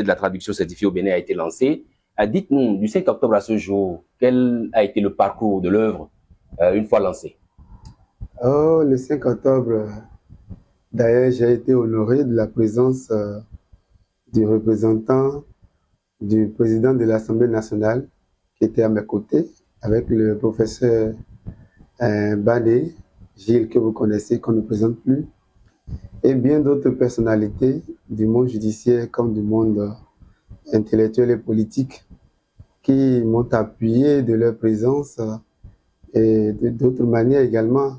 l'Assemblée de la traduction certifiée au Bénin a été lancée. Dites-nous, du 5 octobre à ce jour, quel a été le parcours de l'œuvre une fois lancée? Oh, le 5 octobre, d'ailleurs, j'ai été honoré de la présence du représentant du président de l'Assemblée nationale qui était à mes côtés, avec le professeur Badé, Gilles, que vous connaissez, qu'on ne présente plus, et bien d'autres personnalités du monde judiciaire comme du monde intellectuel et politique qui m'ont appuyé de leur présence et d'autres manières également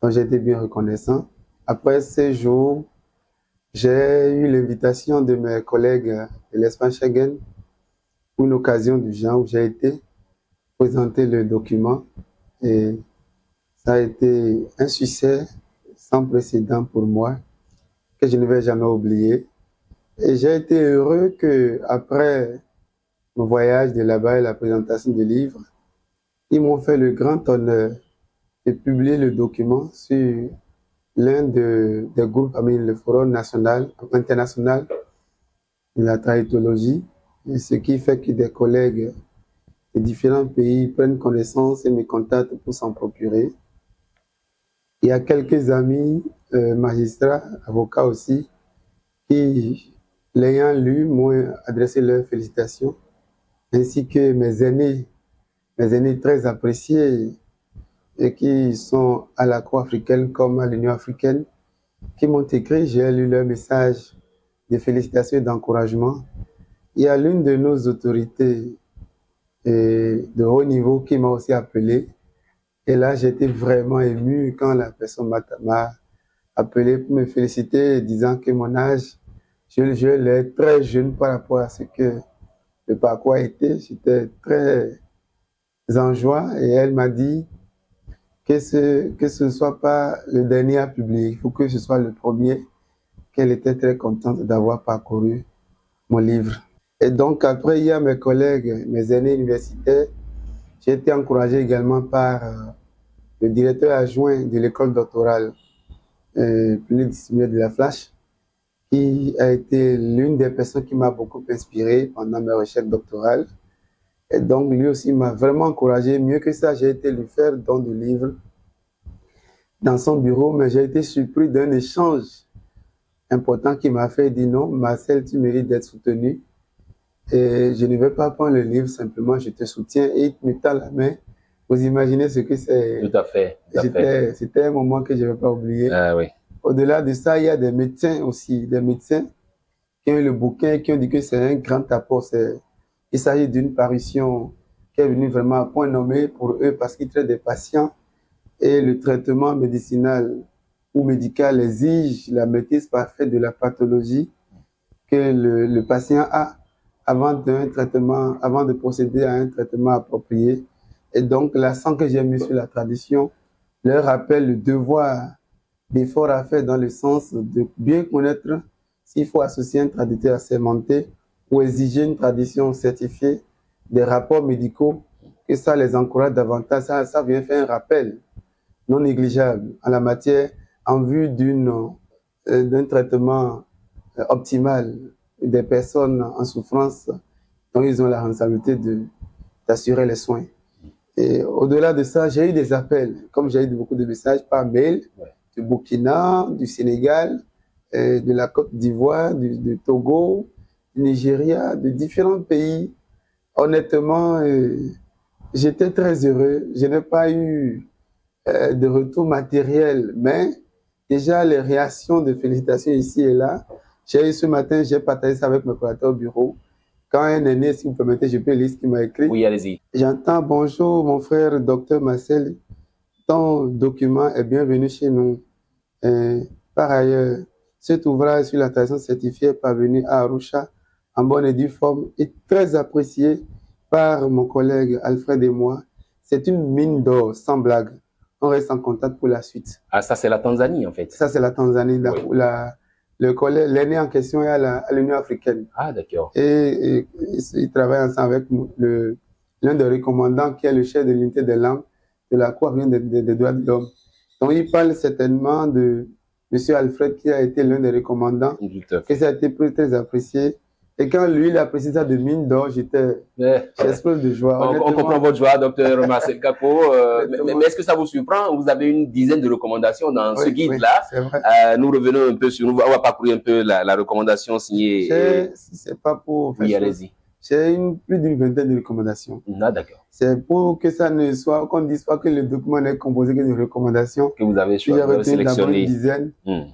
dont j'ai été bien reconnaissant. Après ces jours, j'ai eu l'invitation de mes collègues de l'espace Schengen pour une occasion du genre où j'ai été présenter le document et ça a été un succès sans précédent pour moi que je ne vais jamais oublier. Et j'ai été heureux que après mon voyage de là-bas et la présentation du livre, ils m'ont fait le grand honneur de publier le document sur l'un des groupes, le Forum international de la traïtologie, et ce qui fait que des collègues de différents pays prennent connaissance et me contactent pour s'en procurer. Il y a quelques amis, magistrats, avocats aussi, qui, l'ayant lu, m'ont adressé leurs félicitations, ainsi que mes aînés très appréciés et qui sont à la Croix africaine comme à l'Union africaine, qui m'ont écrit, j'ai lu leur message de félicitations et d'encouragement. Il y a l'une de nos autorités de haut niveau qui m'a aussi appelé. Et là, j'étais vraiment ému quand la personne m'a appelé pour me féliciter, disant que mon âge, je l'ai très jeune par rapport à ce que le parcours a été. J'étais très en joie et elle m'a dit que ce ne soit pas le dernier à publier, il faut que ce soit le premier, qu'elle était très contente d'avoir parcouru mon livre. Et donc après, il y a mes collègues, mes aînés universitaires. J'ai été encouragé également par le directeur adjoint de l'école doctorale pluridisciplinaire de la Flash, qui a été l'une des personnes qui m'a beaucoup inspiré pendant mes recherches doctorales. Et donc, lui aussi m'a vraiment encouragé. Mieux que ça, j'ai été lui faire don de livres dans son bureau, mais j'ai été surpris d'un échange important qui m'a fait dire non, Marcel, tu mérites d'être soutenu. Et je ne vais pas prendre le livre, simplement, je te soutiens et il me tend la main. Vous imaginez ce que c'est. Tout à fait. C'était un moment que je ne vais pas oublier. Oui. Au-delà de ça, il y a des médecins aussi, des médecins qui ont eu le bouquin, qui ont dit que c'est un grand apport. Il s'agit d'une parution qui est venue vraiment à point nommé pour eux parce qu'ils traitent des patients et le traitement médicinal ou médical exige la maîtrise parfaite de la pathologie que le patient a avant de procéder à un traitement approprié. Et donc, l'accent que j'ai mis sur la tradition leur rappelle le devoir d'effort à faire dans le sens de bien connaître s'il faut associer un traducteur assermenté ou exiger une tradition certifiée, des rapports médicaux, que ça les encourage davantage. Ça vient faire un rappel non négligeable en la matière en vue d'un traitement optimal des personnes en souffrance dont ils ont la responsabilité d'assurer les soins. Et au-delà de ça, j'ai eu des appels, comme j'ai eu beaucoup de messages par mail, du Burkina, du Sénégal, de la Côte d'Ivoire, du Togo, du Nigeria, de différents pays. Honnêtement, j'étais très heureux. Je n'ai pas eu de retour matériel, mais déjà les réactions de félicitations ici et là. J'ai eu ce matin, j'ai partagé ça avec mes collaborateurs au bureau. Quand un aîné, si vous permettez, je peux lire ce qu'il m'a écrit. Oui, allez-y. J'entends: bonjour mon frère docteur Marcel, ton document est bienvenu chez nous. Par ailleurs, cet ouvrage sur la tradition certifiée est parvenu à Arusha en bonne et due forme et très apprécié par mon collègue Alfred et moi. C'est une mine d'or, sans blague. On reste en contact pour la suite. Ah, ça c'est la Tanzanie en fait. Ça c'est la Tanzanie. Oui. L'aîné en question est à l'Union africaine. Ah, d'accord. Et il travaille ensemble avec l'un des recommandants qui est le chef de l'unité des langues de la Cour des droits de l'homme. Donc il parle certainement de M. Alfred qui a été l'un des recommandants, que ça a été très apprécié. Et quand lui, il a précisé ça de mine d'or, j'explose de joie. On comprend votre joie, docteur Marcel Capo. Mais est-ce que ça vous surprend? Vous avez une dizaine de recommandations dans ce guide-là. Oui, c'est vrai. Nous revenons un peu sur nous. On va parcourir un peu la recommandation signée. Si c'est pas pour faire oui, allez-y. J'ai plus d'une vingtaine de recommandations. Ah, d'accord. C'est pour que ça ne soit, qu'on ne dise pas que le document n'est composé que de recommandations. Que vous avez choisi, vous avez sélectionné. Une dizaine.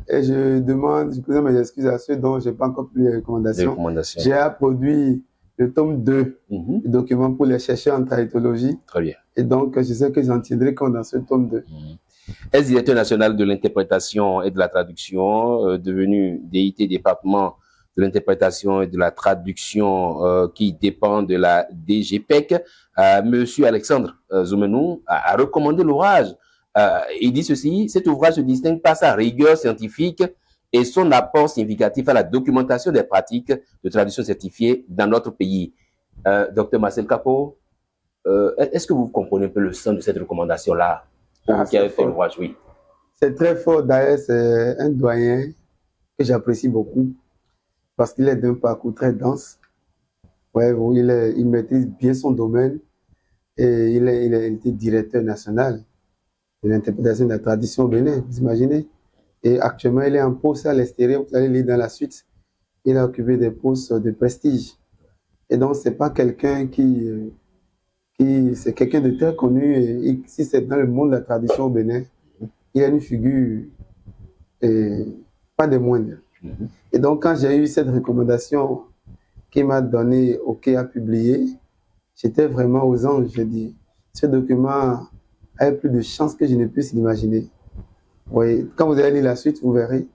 Et je présente mes excuses à ceux dont je n'ai pas encore pris les recommandations. J'ai produit le tome 2 du document pour les chercheurs en traïtologie. Très bien. Et donc, je sais que j'en tiendrai compte dans ce tome 2. Ex-directeur national de l'interprétation et de la traduction, devenu DIT département de l'interprétation et de la traduction qui dépend de la DGPEC, Monsieur Alexandre Zoumenou a recommandé l'ouvrage. Il dit ceci: cet ouvrage se distingue par sa rigueur scientifique et son apport significatif à la documentation des pratiques de traduction certifiée dans notre pays. Docteur Marcel Capo, est-ce que vous comprenez un peu le sens de cette recommandation-là qui a fait l'ouvrage? Oui. C'est très fort. D'ailleurs, c'est un doyen que j'apprécie beaucoup parce qu'il est d'un parcours très dense. Ouais, il maîtrise bien son domaine et il était directeur national de l'interprétation de la tradition au Bénin, vous imaginez. Et actuellement, il est en poste à l'extérieur. Vous allez lire dans la suite. Il a occupé des postes de prestige. Et donc, c'est pas quelqu'un c'est quelqu'un de très connu. Et si c'est dans le monde de la tradition au Bénin, il a une figure pas des moindres. Et donc, quand j'ai eu cette recommandation qui m'a donné OK à publier, j'étais vraiment aux anges. J'ai dit, ce document a plus de chance que je ne puisse l'imaginer. Oui, quand vous allez lire la suite, vous verrez.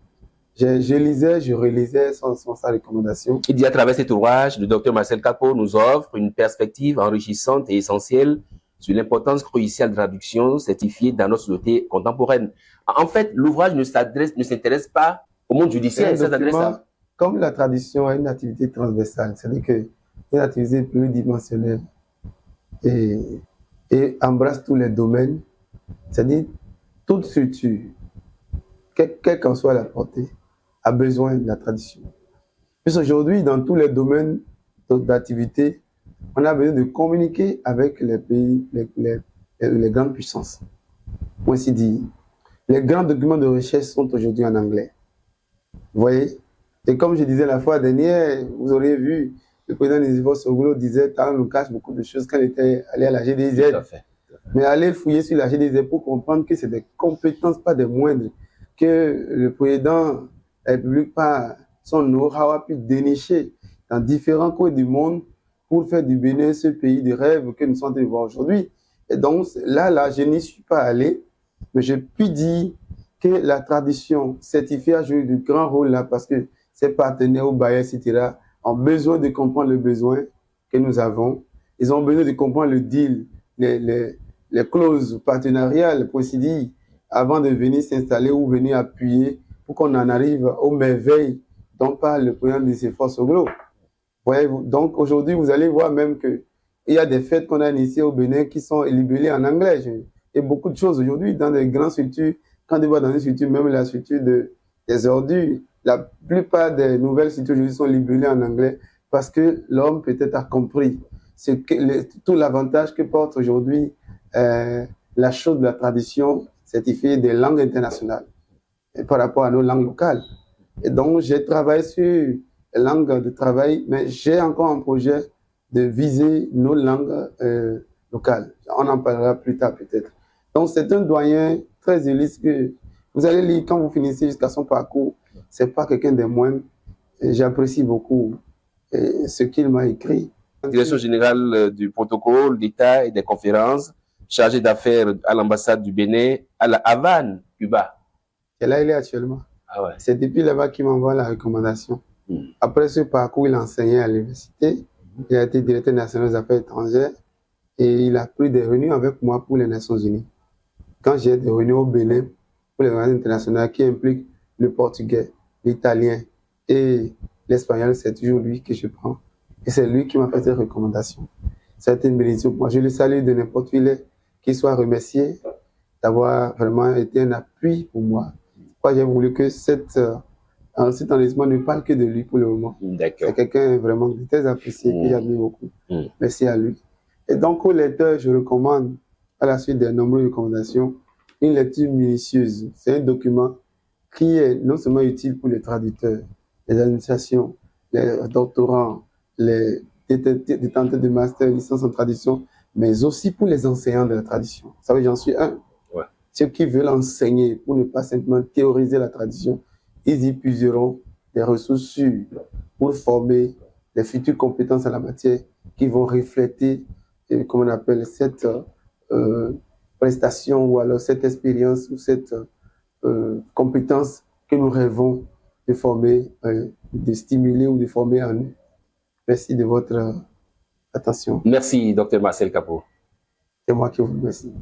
Je lisais, je relisais sa recommandation. Il dit à travers cet ouvrage, le docteur Marcel Capo nous offre une perspective enrichissante et essentielle sur l'importance cruciale de la traduction certifiée dans notre société contemporaine. En fait, l'ouvrage ne s'intéresse pas au monde judiciaire, il s'adresse à... Comme la tradition est une activité transversale, c'est-à-dire que une activité pluridimensionnelle et embrasse tous les domaines, c'est-à-dire toute structure, quelle qu'en soit la portée, a besoin de la tradition. Puisqu'aujourd'hui, dans tous les domaines d'activité, on a besoin de communiquer avec les pays, les grandes puissances. Moi, ainsi dit, les grands documents de recherche sont aujourd'hui en anglais. Vous voyez? Et comme je disais la fois dernière, vous auriez vu, le président Nicéphore Soglo disait, Talon nous cache beaucoup de choses quand il était allé à la GDZ. Tout à fait. Mais aller fouiller sur la GDZ pour comprendre que c'est des compétences, pas des moindres, que le président de la République, par son know-how, a pu dénicher dans différents coins du monde pour faire du Bénin ce pays de rêve que nous sommes en train de voir aujourd'hui. Et donc, là, je n'y suis pas allé, mais je puis dire que la tradition certifiée a joué de grands rôles là parce que ses partenaires au bailleur, etc., ont besoin de comprendre le besoin que nous avons. Ils ont besoin de comprendre le deal, les clauses partenariales, pour ainsi dire, avant de venir s'installer ou venir appuyer pour qu'on en arrive aux merveilles dont parle le président de Nicéphore Soglo. Voyez-vous, donc aujourd'hui, vous allez voir même qu'il y a des fêtes qu'on a initiées au Bénin qui sont libellées en anglais. Et beaucoup de choses aujourd'hui dans des grandes structures, quand on voit dans une structure, même la structure des ordures, la plupart des nouvelles structures aujourd'hui sont libellées en anglais parce que l'homme peut-être a compris tout l'avantage que porte aujourd'hui la chose de la tradition certifiée des langues internationales et par rapport à nos langues locales. Et donc, j'ai travaillé sur les langues de travail, mais j'ai encore un projet de viser nos langues locales. On en parlera plus tard peut-être. Donc, c'est un doyen très illustre que vous allez lire quand vous finissez jusqu'à son parcours. C'est pas quelqu'un de moindre. J'apprécie beaucoup ce qu'il m'a écrit. Direction générale du protocole d'État et des conférences, chargée d'affaires à l'ambassade du Bénin à la Havane, Cuba. Et là, il est actuellement. Ah ouais. C'est depuis là-bas qu'il m'envoie la recommandation. Après ce parcours, il enseignait à l'université. Il a été directeur national des affaires étrangères et il a pris des réunions avec moi pour les Nations Unies. Quand j'ai des réunions au Bénin pour les organisations internationales qui impliquent le portugais, l'italien et l'espagnol, c'est toujours lui que je prends. Et c'est lui qui m'a fait cette recommandation. C'est une bénédiction pour moi. Je le salue de n'importe où il est, qu'il soit remercié d'avoir vraiment été un appui pour moi. J'ai voulu que cette Ensuite, enregistrement ne parle que de lui pour le moment. D'accord. C'est quelqu'un vraiment très apprécié, que j'admire beaucoup. Merci à lui. Et donc, au lecteur, je recommande, à la suite des nombreuses recommandations, une lecture minutieuse. C'est un document qui est non seulement utile pour les traducteurs, les administrations, les doctorants, les détenteurs de master, licence en traduction, mais aussi pour les enseignants de la traduction. Ça veut dire, j'en suis un. Ouais. Ceux qui veulent enseigner pour ne pas simplement théoriser la traduction, ils y puiseront des ressources sûres pour former les futures compétences en la matière qui vont refléter, comment on appelle, cette prestation ou alors cette expérience ou cette compétence que nous rêvons de former, de stimuler ou de former en nous. Merci de votre attention. Merci, Dr Marcel Capot. C'est moi qui vous remercie.